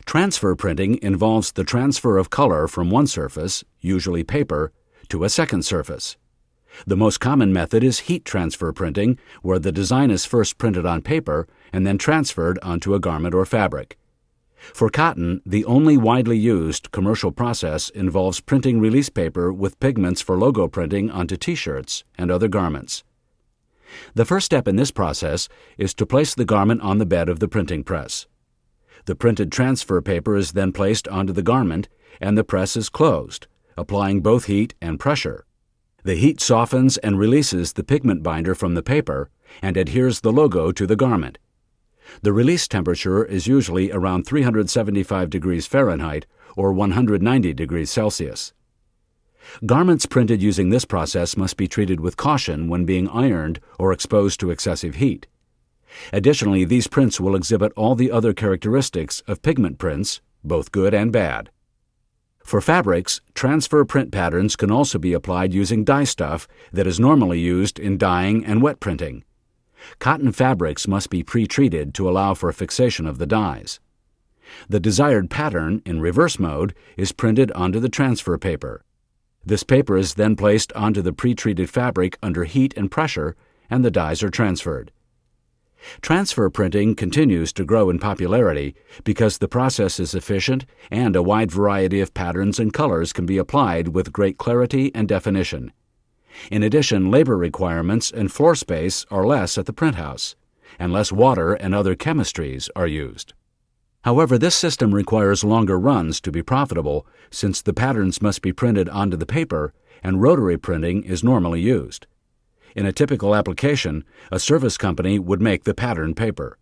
Transfer printing involves the transfer of color from one surface, usually paper, to a second surface. The most common method is heat transfer printing, where the design is first printed on paper and then transferred onto a garment or fabric. For cotton, the only widely used commercial process involves printing release paper with pigments for logo printing onto T-shirts and other garments. The first step in this process is to place the garment on the bed of the printing press. The printed transfer paper is then placed onto the garment and the press is closed, applying both heat and pressure. The heat softens and releases the pigment binder from the paper and adheres the logo to the garment. The release temperature is usually around 375 degrees Fahrenheit or 190 degrees Celsius. Garments printed using this process must be treated with caution when being ironed or exposed to excessive heat. Additionally, these prints will exhibit all the other characteristics of pigment prints, both good and bad. For fabrics, transfer print patterns can also be applied using dye stuff that is normally used in dyeing and wet printing. Cotton fabrics must be pre-treated to allow for fixation of the dyes. The desired pattern, in reverse mode, is printed onto the transfer paper. This paper is then placed onto the pre-treated fabric under heat and pressure, and the dyes are transferred. Transfer printing continues to grow in popularity because the process is efficient and a wide variety of patterns and colors can be applied with great clarity and definition. In addition, labor requirements and floor space are less at the print house, and less water and other chemistries are used. However, this system requires longer runs to be profitable since the patterns must be printed onto the paper and rotary printing is normally used. In a typical application, a service company would make the pattern paper.